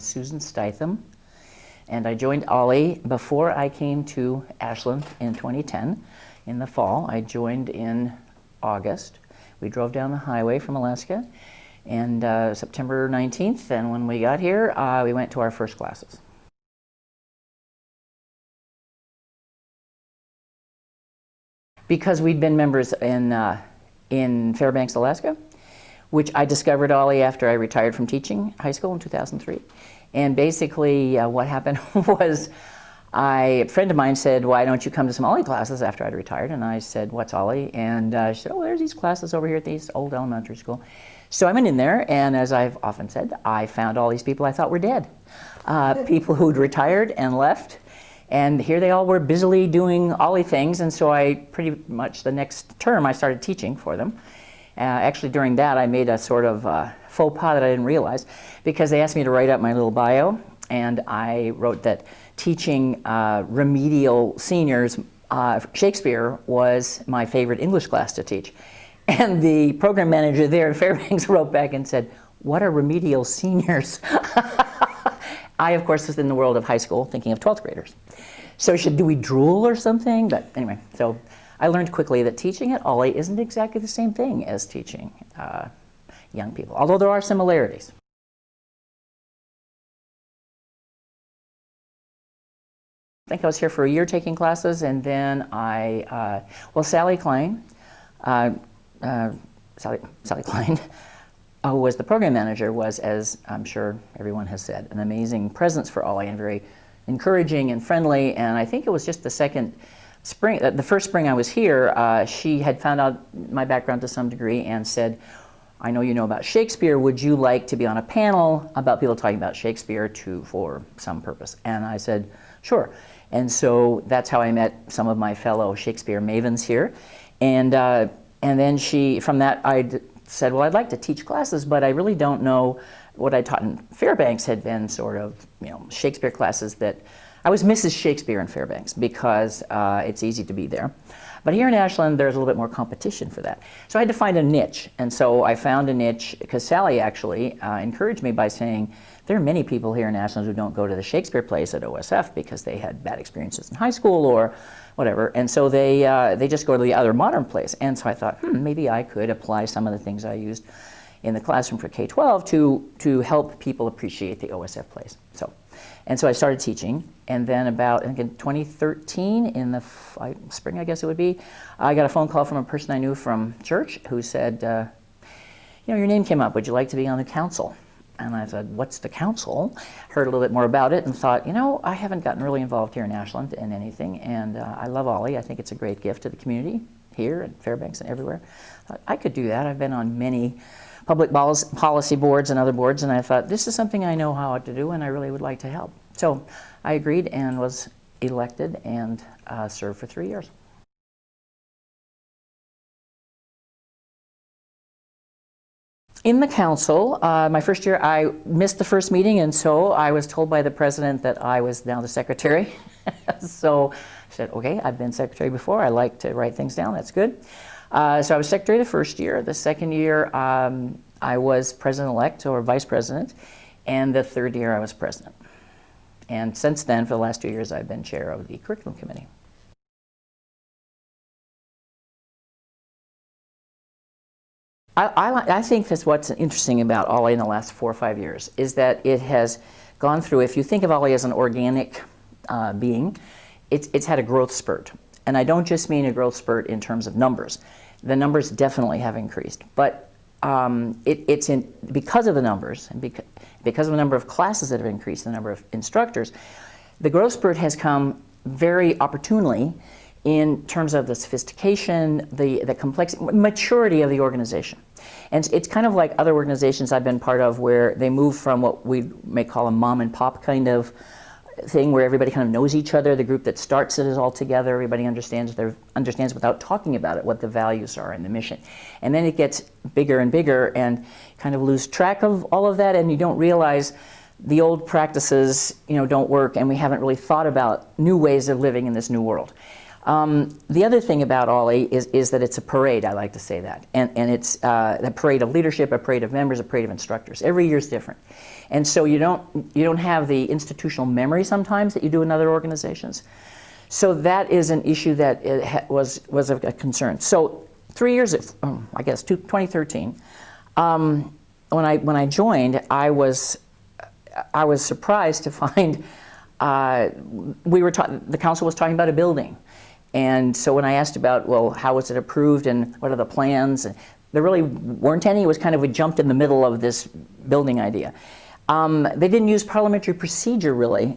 is Susan Stitham, and I joined OLLI before I came to Ashland in 2010 in the fall. I joined in August. We drove down the highway from Alaska, and September 19th, and when we got here, we went to our first classes. Because we'd been members in Fairbanks, Alaska, which I discovered OLLI after I retired from teaching high school in 2003. And basically what happened was a friend of mine said, why don't you come to some OLLI classes after I'd retired? And I said, what's OLLI? And she said, oh, there's these classes over here at this old elementary school. So I went in there, and as I've often said, I found all these people I thought were dead. People who'd retired and left. And here they all were busily doing OLLI things, and so I pretty much the next term I started teaching for them. Actually during that I made a sort of faux pas that I didn't realize, because they asked me to write up my little bio, and I wrote that teaching remedial seniors Shakespeare was my favorite English class to teach. And the program manager there at Fairbanks wrote back and said, what are remedial seniors? I, of course, was in the world of high school thinking of 12th graders. So do we drool or something? But anyway, so I learned quickly that teaching at OLLI isn't exactly the same thing as teaching young people, although there are similarities. I think I was here for a year taking classes, and then well, Sally Klein, Sally Klein, who was the program manager, was, as I'm sure everyone has said, an amazing presence for OLLI and very encouraging and friendly. And I think it was just the second spring, the first spring I was here, she had found out my background to some degree and said, I know you know about Shakespeare, would you like to be on a panel about people talking about Shakespeare for some purpose? And I said, sure. And so that's how I met some of my fellow Shakespeare mavens here. And then from that I said, well, I'd like to teach classes, but I really don't know. What I taught in Fairbanks had been sort of, Shakespeare classes that I was Mrs. Shakespeare in Fairbanks because it's easy to be there. But here in Ashland, there's a little bit more competition for that. So I had to find a niche. And so I found a niche because Sally actually encouraged me by saying, there are many people here in Ashland who don't go to the Shakespeare plays at OSF because they had bad experiences in high school or whatever. And so they just go to the other modern plays. And so I thought, maybe I could apply some of the things I used in the classroom for K-12 to help people appreciate the OSF plays. And so I started teaching, and then about, I think in 2013, in the spring I guess it would be, I got a phone call from a person I knew from church who said, your name came up, would you like to be on the council? And I said, what's the council? Heard a little bit more about it and thought, I haven't gotten really involved here in Ashland in anything, and I love OLLI. I think it's a great gift to the community here at Fairbanks and everywhere. I could do that. I've been on many public policy boards and other boards, and I thought, this is something I know how to do and I really would like to help. So I agreed and was elected and served for 3 years. In the council, my first year, I missed the first meeting, and so I was told by the president that I was now the secretary. So I said, okay, I've been secretary before. I like to write things down. That's good. So I was secretary the first year. The second year, I was president-elect or vice president, and the third year, I was president. And since then, for the last 2 years, I've been chair of the curriculum committee. I think that's what's interesting about OLLI in the last 4 or 5 years, is that it has gone through, if you think of OLLI as an organic being, it's had a growth spurt. And I don't just mean a growth spurt in terms of numbers. The numbers definitely have increased, but because of the numbers, and because of the number of classes that have increased, the number of instructors, the growth spurt has come very opportunely in terms of the sophistication, the complexity, maturity of the organization. And it's kind of like other organizations I've been part of where they move from what we may call a mom and pop kind of thing where everybody kind of knows each other. The group that starts it is all together. Everybody understands without talking about it what the values are and the mission. And then it gets bigger and bigger and kind of lose track of all of that, and you don't realize the old practices don't work, and we haven't really thought about new ways of living in this new world. The other thing about OLLI is that it's a parade, I like to say that. And it's a parade of leadership, a parade of members, a parade of instructors. Every year is different. And so you don't have the institutional memory sometimes that you do in other organizations. So that is an issue that was of a concern. So 3 years, I guess, 2013, when I joined, I was surprised to find the council was talking about a building. And so when I asked about, well, how was it approved and what are the plans, there really weren't any. It was kind of, we jumped in the middle of this building idea. They didn't use parliamentary procedure really,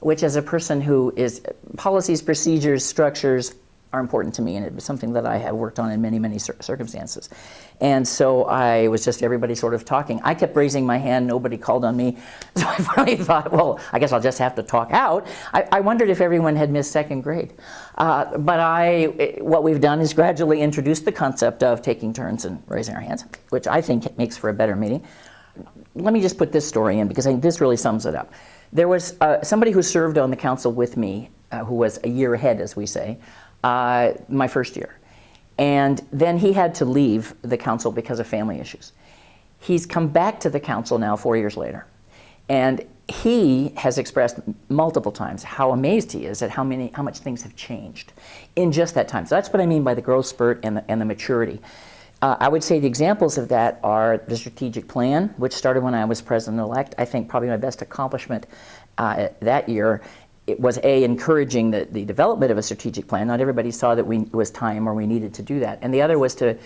which as a person who is, policies, procedures, structures are important to me, and it was something that I have worked on in many, many circumstances. And so I was just, everybody sort of talking. I kept raising my hand, nobody called on me. So I finally thought, well, I guess I'll just have to talk out. I wondered if everyone had missed second grade. But what we've done is gradually introduce the concept of taking turns and raising our hands, which I think makes for a better meeting. Let me just put this story in, because I think this really sums it up. There was somebody who served on the council with me, who was a year ahead, as we say, my first year. And then he had to leave the council because of family issues. He's come back to the council now 4 years later. And he has expressed multiple times how amazed he is at how much things have changed in just that time. So that's what I mean by the growth spurt and the maturity. I would say the examples of that are the strategic plan, which started when I was president-elect. I think probably my best accomplishment that year, it was encouraging the development of a strategic plan. Not everybody saw that it was time or we needed to do that. And the other was to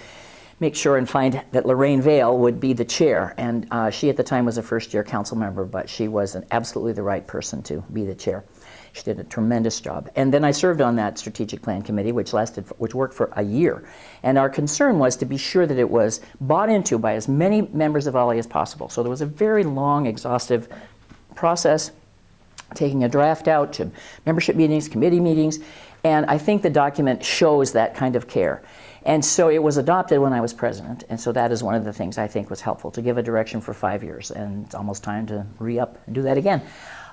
make sure and find that Lorraine Vail would be the chair. And she at the time was a first-year council member, but she was absolutely the right person to be the chair. She did a tremendous job. And then I served on that strategic plan committee, which worked for a year. And our concern was to be sure that it was bought into by as many members of OLLI as possible. So there was a very long, exhaustive process, taking a draft out to membership meetings, committee meetings, and I think the document shows that kind of care. And so it was adopted when I was president, and so that is one of the things I think was helpful, to give a direction for 5 years, and it's almost time to re-up and do that again.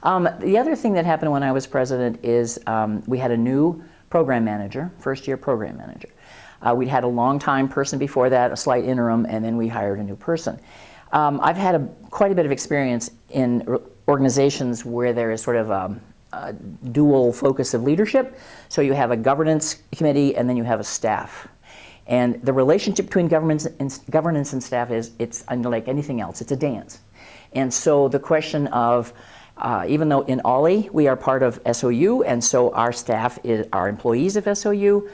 The other thing that happened when I was president is we had a new program manager, first-year program manager. We'd had a long-time person before that, a slight interim, and then we hired a new person. I've had quite a bit of experience in organizations where there is sort of a dual focus of leadership. So you have a governance committee and then you have a staff. And the relationship between governance and staff it's unlike anything else. It's a dance. And so the question of, even though in OLLI we are part of SOU, and so our staff are employees of SOU,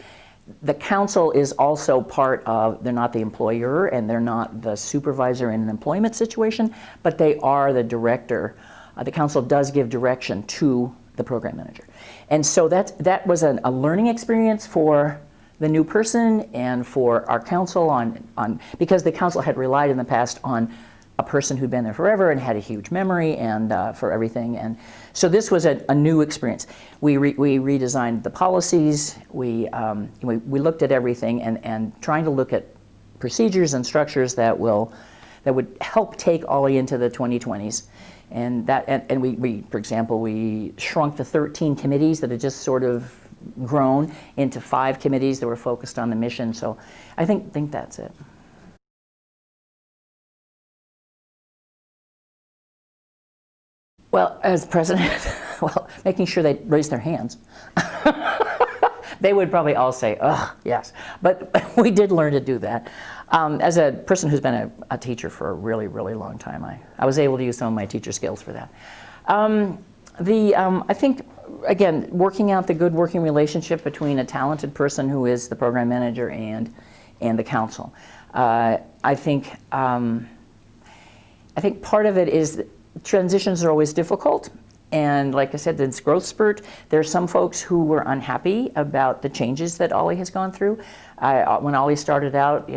the council is also part of, they're not the employer and they're not the supervisor in an employment situation, but they are the director. The council does give direction to the program manager. And so that was a learning experience for the new person and for our council because the council had relied in the past on a person who'd been there forever and had a huge memory and for everything. And so this was a new experience. We redesigned the policies. We looked at everything and trying to look at procedures and structures that would help take OLLI into the 2020s. And we, for example, we shrunk the 13 committees that had just sort of grown into 5 committees that were focused on the mission. So I think that's it. Well, as president, making sure they raise their hands. They would probably all say, "Ugh, yes." But we did learn to do that. As a person who's been a teacher for a really, really long time, I was able to use some of my teacher skills for that. I think, again, working out the good working relationship between a talented person who is the program manager and the council. I think part of it is that transitions are always difficult. And like I said, this growth spurt, there are some folks who were unhappy about the changes that OLLI has gone through. When OLLI started out,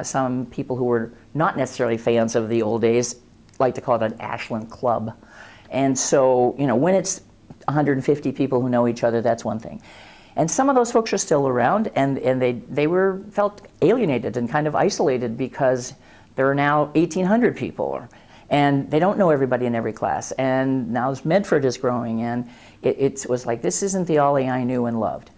some people who were not necessarily fans of the old days like to call it an Ashland club. And so, when it's 150 people who know each other, that's one thing. And some of those folks are still around, and they felt alienated and kind of isolated because there are now 1,800 people. And they don't know everybody in every class. And now Medford is growing, and it was like, this isn't the OLLI I knew and loved.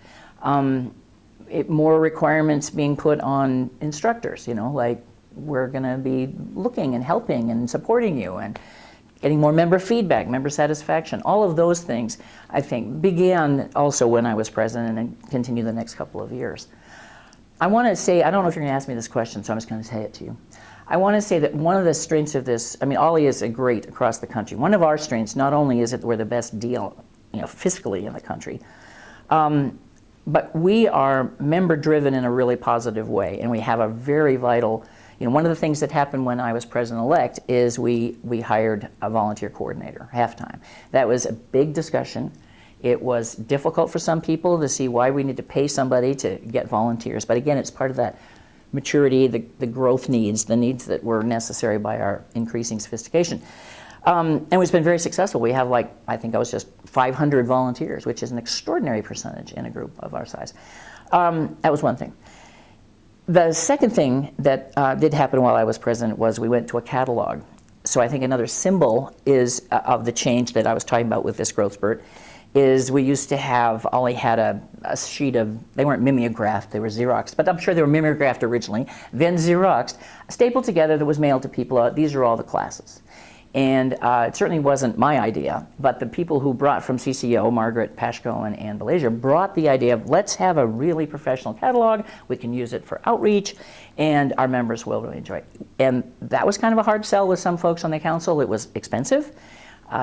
More requirements being put on instructors, like we're going to be looking and helping and supporting you, and getting more member feedback, member satisfaction. All of those things, I think, began also when I was president and continue the next couple of years. I want to say, I don't know if you're going to ask me this question, so I'm just going to say it to you. I want to say that one of the strengths of this, OLLI is great across the country. One of our strengths, not only is it we're the best deal, fiscally in the country, but we are member-driven in a really positive way, and we have a very vital, one of the things that happened when I was president-elect is we hired a volunteer coordinator, half-time. That was a big discussion. It was difficult for some people to see why we need to pay somebody to get volunteers, but again, it's part of that maturity, the growth needs, the needs that were necessary by our increasing sophistication. And it's been very successful. We have I think I was just 500 volunteers, which is an extraordinary percentage in a group of our size. That was one thing. The second thing that did happen while I was president was we went to a catalog. So I think another symbol is of the change that I was talking about with this growth spurt is we used to have, OLLI had a sheet of, they weren't mimeographed, they were Xeroxed, but I'm sure they were mimeographed originally, then Xeroxed, stapled together that was mailed to people. These are all the classes. And it certainly wasn't my idea, but the people who brought from CCO, Margaret Pashko and Ann Belanger, brought the idea of let's have a really professional catalog, we can use it for outreach, and our members will really enjoy it. And that was kind of a hard sell with some folks on the council. It was expensive.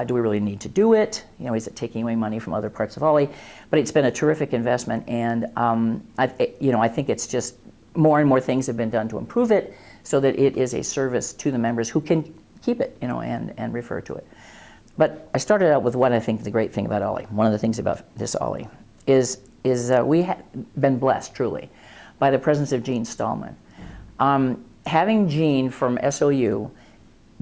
Do we really need to do it? Is it taking away money from other parts of OLLI? But it's been a terrific investment, and I think it's just more and more things have been done to improve it so that it is a service to the members who can keep it, and refer to it. But I started out with what I think the great thing about OLLI. One of the things about this OLLI is we have been blessed, truly, by the presence of Gene Stallman. Having Gene from SOU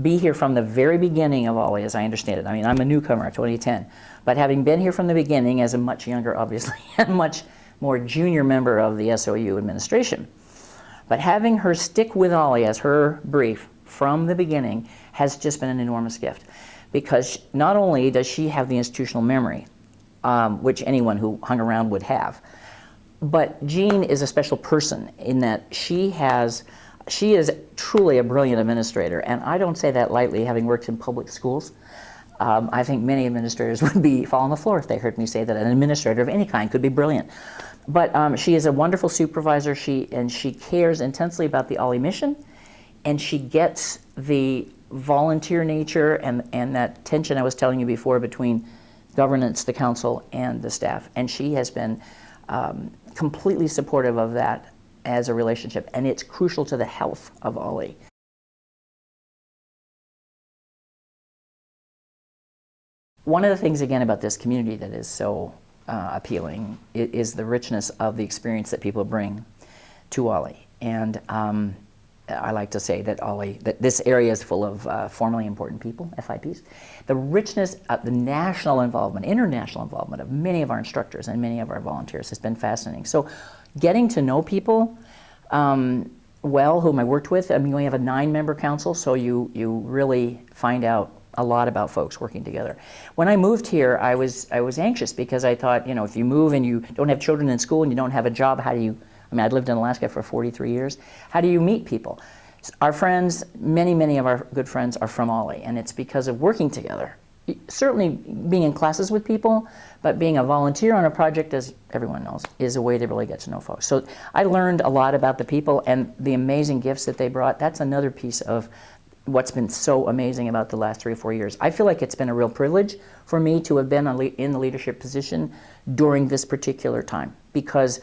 be here from the very beginning of OLLI, as I understand it. I'm a newcomer, 2010, but having been here from the beginning as a much younger, obviously, and much more junior member of the SOU administration, but having her stick with OLLI as her brief from the beginning has just been an enormous gift, because not only does she have the institutional memory, which anyone who hung around would have, but Jean is a special person in that she is truly a brilliant administrator, and I don't say that lightly, having worked in public schools. I think many administrators would fall on the floor if they heard me say that an administrator of any kind could be brilliant. But she is a wonderful supervisor, and she cares intensely about the OLLI mission, and she gets the volunteer nature and that tension I was telling you before between governance, the council, and the staff. And she has been completely supportive of that as a relationship, and it's crucial to the health of OLLI. One of the things, again, about this community that is so appealing is the richness of the experience that people bring to OLLI. And I like to say that that this area is full of formally important people, FIPs. The richness of the national involvement, international involvement of many of our instructors and many of our volunteers has been fascinating. So getting to know people whom I worked with, we have a 9-member council, so you really find out a lot about folks working together. When I moved here, I was anxious because I thought, if you move and you don't have children in school and you don't have a job, how do you, I'd lived in Alaska for 43 years, how do you meet people? Our friends, many of our good friends are from OLLI, and it's because of working together. Certainly being in classes with people, but being a volunteer on a project, as everyone knows, is a way to really get to know folks. So I learned a lot about the people and the amazing gifts that they brought. That's another piece of what's been so amazing about the last 3 or 4 years. I feel like it's been a real privilege for me to have been in the leadership position during this particular time because,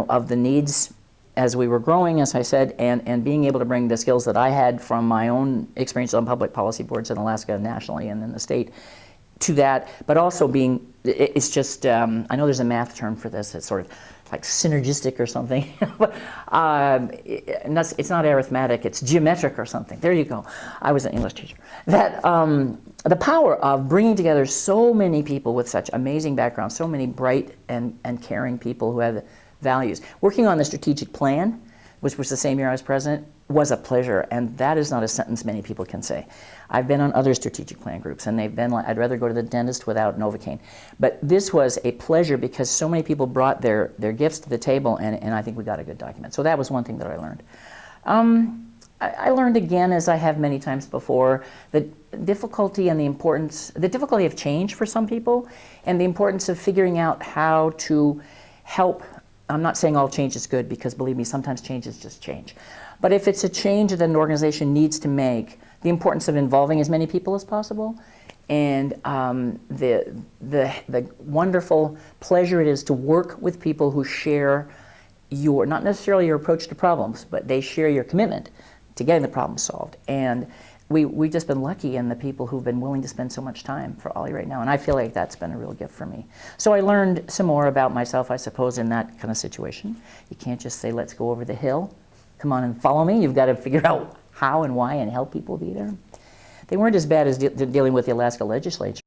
of the needs as we were growing, as I said, and being able to bring the skills that I had from my own experience on public policy boards in Alaska nationally and in the state to that, but also it's just, I know there's a math term for this, it's sort of like synergistic or something, but it's not arithmetic, it's geometric or something. There you go. I was an English teacher. That the power of bringing together so many people with such amazing backgrounds, so many bright and caring people who have values. Working on the strategic plan which was the same year I was president, was a pleasure, and that is not a sentence many people can say. I've been on other strategic plan groups, and they've been like, I'd rather go to the dentist without Novocaine. But this was a pleasure because so many people brought their gifts to the table, and I think we got a good document. So that was one thing that I learned. I learned again, as I have many times before, the difficulty and the difficulty of change for some people, and the importance of figuring out how to help. I'm not saying all change is good, because believe me, sometimes change is just change. But if it's a change that an organization needs to make, the importance of involving as many people as possible, and the wonderful pleasure it is to work with people who share your, not necessarily your approach to problems, but they share your commitment to getting the problem solved. And we've just been lucky in the people who've been willing to spend so much time for OLLI right now, and I feel like that's been a real gift for me. So I learned some more about myself, I suppose, in that kind of situation. You can't just say, let's go over the hill, come on and follow me. You've got to figure out how and why and help people be there. They weren't as bad as dealing with the Alaska legislature.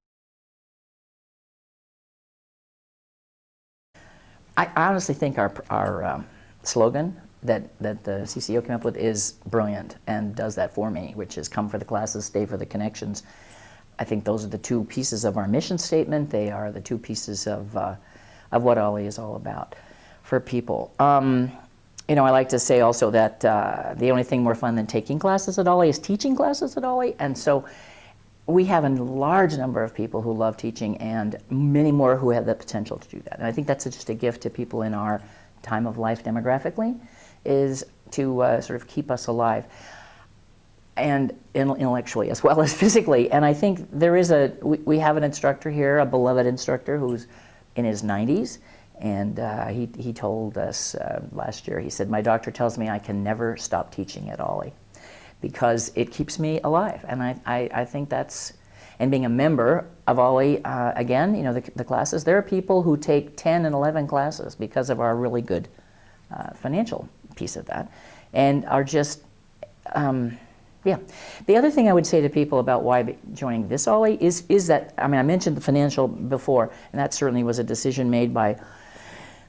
I honestly think our slogan that the CCO came up with is brilliant and does that for me, which is come for the classes, stay for the connections. I think those are the two pieces of our mission statement. They are the two pieces of what OLLI is all about for people. You know, I like to say also that the only thing more fun than taking classes at OLLI is teaching classes at OLLI, and so we have a large number of people who love teaching and many more who have the potential to do that. And I think that's just a gift to people in our time of life demographically, is to sort of keep us alive, and intellectually as well as physically. And I think there is we have an instructor here, a beloved instructor who's in his 90s, and he told us last year, he said, my doctor tells me I can never stop teaching at OLLI because it keeps me alive. And I think that's, and being a member of OLLI, again, you know, the classes, there are people who take 10 and 11 classes because of our really good financial piece of that, and are just, yeah. The other thing I would say to people about why joining this OLLI is that, I mean, I mentioned the financial before, and that certainly was a decision made by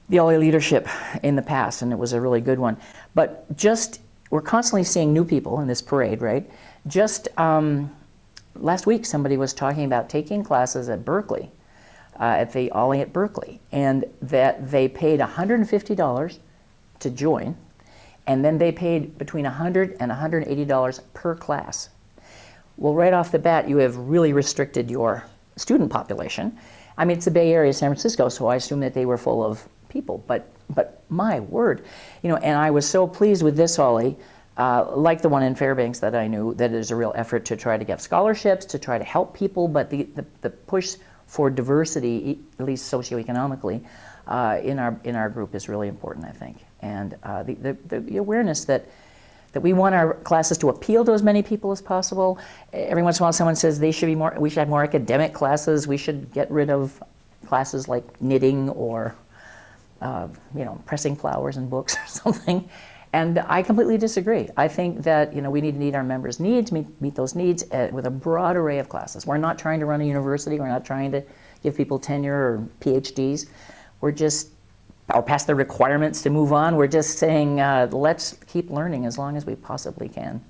the OLLI leadership in the past, and it was a really good one. But just, we're constantly seeing new people in this parade, right? Just last week, somebody was talking about taking classes at Berkeley, at the OLLI at Berkeley, and that they paid $150 to join, and then they paid between $100 and $180 per class. Well, right off the bat, you have really restricted your student population. I mean, it's the Bay Area, San Francisco, so I assume that they were full of people, but my word, you know, and I was so pleased with this OLLI, like the one in Fairbanks that I knew, that there's a real effort to try to get scholarships, to try to help people, but the push for diversity, at least socioeconomically, in our group is really important, I think. And the awareness that we want our classes to appeal to as many people as possible. Every once in a while someone says we should have more academic classes, we should get rid of classes like knitting or you know, pressing flowers and books or something. And I completely disagree. I think that, you know, we need to meet our members' needs, meet those needs with a broad array of classes. We're not trying to run a university, we're not trying to give people tenure or PhDs. We're just, or past the requirements to move on. We're just saying, let's keep learning as long as we possibly can.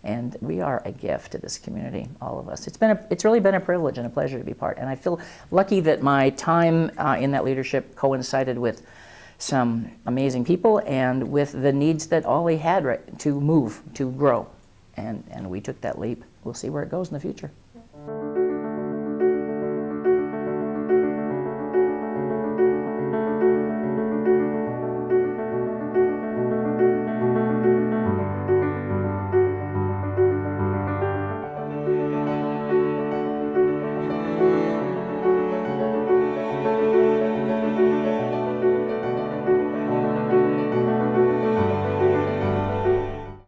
And we are a gift to this community, all of us. It's really been a privilege and a pleasure to be part. And I feel lucky that my time in that leadership coincided with some amazing people and with the needs that OLLI had to move, to grow. And we took that leap. We'll see where it goes in the future.